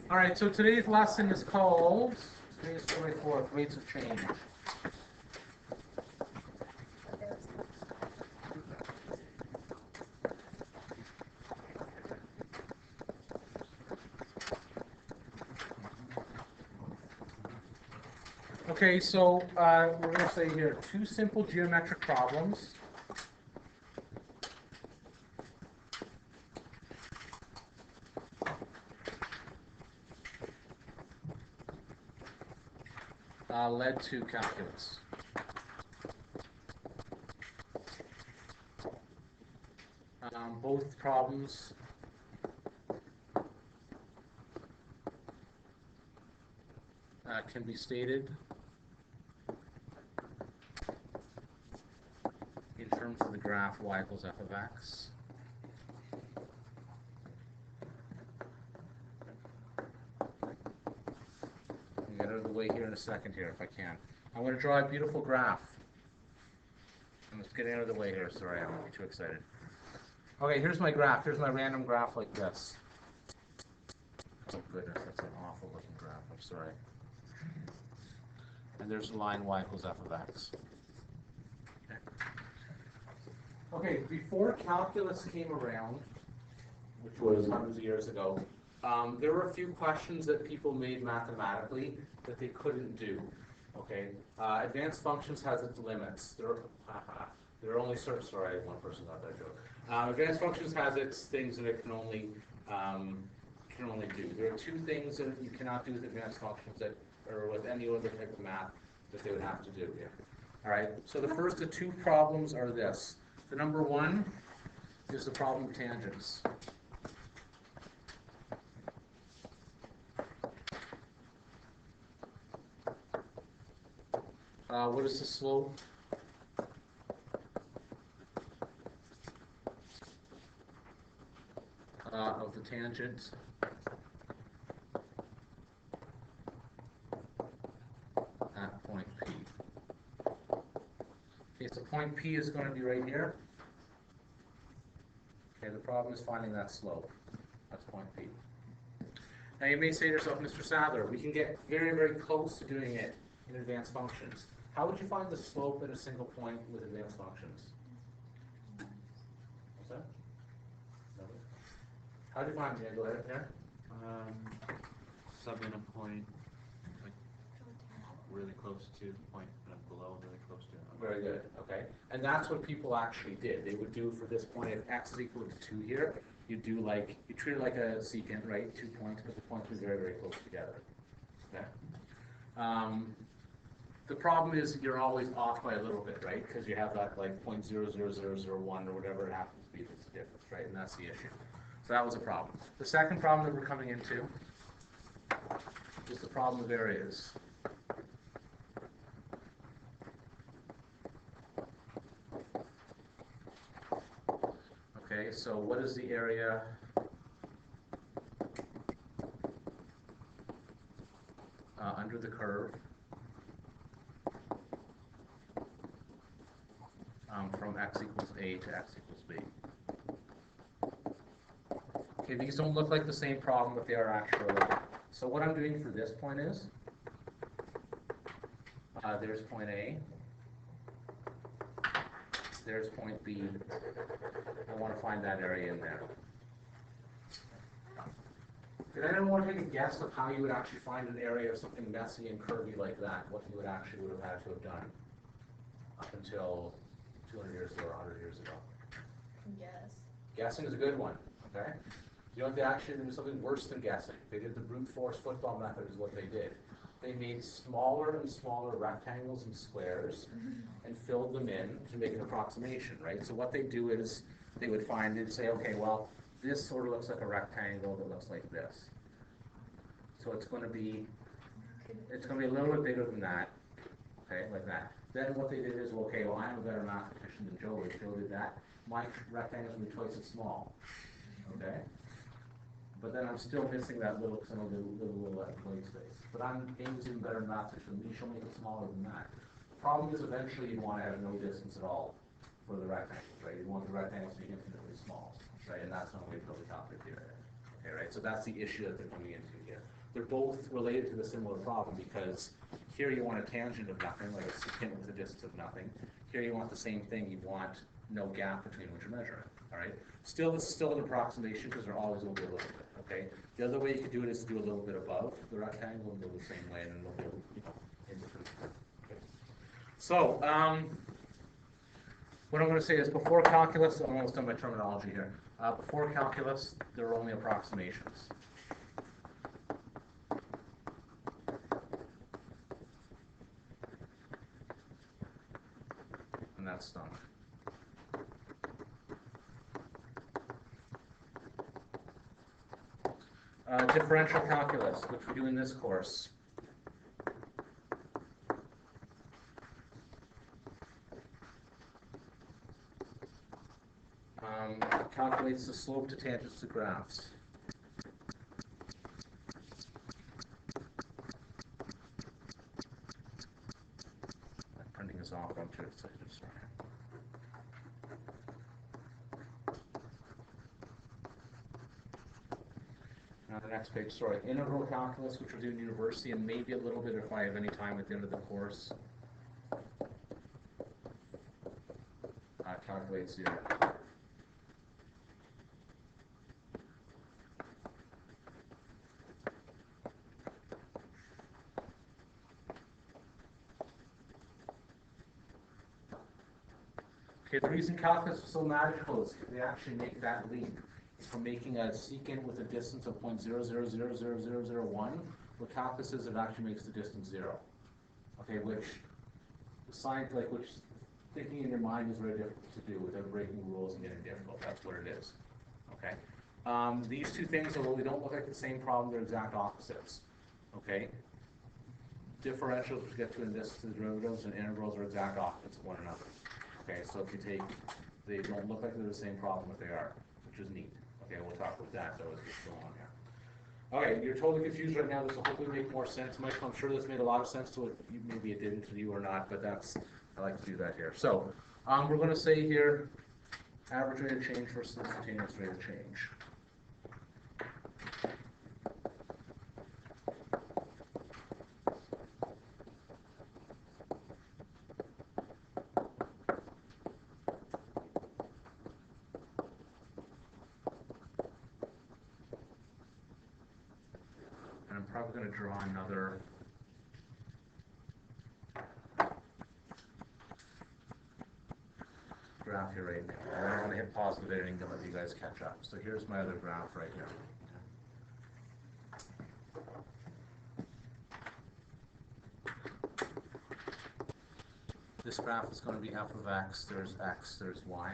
All right, so today's lesson is called, today's 24th, rates of change. Okay, so we're going to say here, two simple geometric problems. Led to calculus. Both problems can be stated in terms of the graph y equals f of x. I'll get out of the way here in a second here if I can. I'm going to draw a beautiful graph. I'm just getting out of the way here. Sorry, I don't want to be too excited. Okay, here's my graph. Here's my random graph like this. Oh goodness, that's an awful looking graph. I'm sorry. And there's the line y equals f of x. Okay, before calculus came around, which was hundreds of years ago, there were a few questions that people made mathematically that they couldn't do. Okay, advanced functions has its limits. There are only certain. Sorry, one person got that joke. Advanced functions has its things that it can only do. There are two things that you cannot do with advanced functions that, or with any other type of math, that they would have to do here. All right. So the first of two problems are this. The number one is the problem of tangents. What is the slope of the tangent at point P? Okay, so point P is going to be right here. Okay, the problem is finding that slope. That's point P. Now you may say to yourself, Mr. Sadler, we can get very, very close to doing it in advanced functions. How would you find the slope at a single point with advanced functions? What's that? How do you find it? Go ahead there. Sub in a point like really close to the point below, really close to. Very good. Okay, and that's what people actually did. They would do for this point, if x is equal to 2 here, you do like, you treat it like a secant, right? 2 points, but the points are very, very close together. Okay. The problem is you're always off by a little bit, right? Because you have that like 0.00001 or whatever it happens to be that's the difference, right? And that's the issue. So that was a problem. The second problem that we're coming into is the problem of areas. Okay, so what is the area under the curve from x equals a to x equals b? Okay, these don't look like the same problem, but they are actually related. So what I'm doing for this point is, there's point A, there's point B. I want to find that area in there. Did anyone want to take a guess of how you would actually find an area of something messy and curvy like that? What you would actually would have had to have done up until 200 years ago or 100 years ago? Guess. Guessing is a good one. Okay. You know what they actually did? Something worse than guessing. They did the brute force football method. Is what they did. They made smaller and smaller rectangles and squares and filled them in to make an approximation, right? So what they do is they would find, they'd say, okay, well, this sort of looks like a rectangle that looks like this. So it's going to be a little bit bigger than that, okay, like that. Then what they did is, well, okay, well, I'm a better mathematician than Joe is. Joe did that. My rectangle is going to be twice as small, okay? But then I'm still missing that little white space. But Amy's even better mathematician than me. She'll make it smaller than that. The problem is eventually you want to have no distance at all for the rectangles, right? You want the rectangles to be infinitely small, right? And that's not the way to build a calculator area. Okay, right? So that's the issue that they're coming into here. they're both related to the similar problem because here you want a tangent of nothing, like a secant with a distance of nothing. Here you want the same thing, you want no gap between what you're measuring, all right? Still, this is still an approximation because there always will be a little bit, okay? The other way you could do it is to do a little bit above the rectangle and go the same way and then a little bit, in between. Okay. So, what I'm going to say is before calculus, I'm almost done my terminology here. Before calculus, there are only approximations. And that's done. Differential calculus, which we do in this course. Calculates the slope to tangents to graphs. My printing is off on 2 seconds. Now the next page, sorry, integral calculus, which we'll do in university, and maybe a little bit if I have any time at the end of the course. Calculates zero. Okay, the reason calculus is so magical is they actually make that leap. It's from making a secant with a distance of 0.0000001. What calculus is, it actually makes the distance 0. Okay, which science, like, which thinking in your mind is very difficult to do without breaking rules and getting difficult. That's what it is. Okay. These two things, although they don't look like the same problem, they're exact opposites. Okay. Differentials, which get to in this, the derivatives, and integrals are exact opposites of one another. Okay, so if you take, they don't look like they're the same problem, but they are, which is neat. Okay, we'll talk about that though as we go on here. Okay, you're totally confused right now. This will hopefully make more sense, Michael. I'm sure this made a lot of sense to it. Maybe it didn't to you or not, but that's, I like to do that here. So, we're going to say here, average rate of change versus instantaneous rate of change. And I'm probably going to draw another graph here right now. I don't want to hit positive editing to let you guys catch up. So here's my other graph right here. This graph is going to be f of x, there's y.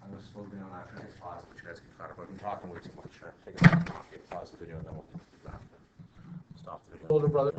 I'm going to slow down after I hit pause, but you guys can cut it. I've been talking way too much. Take a pause the video and then we'll stop the video. Older brother.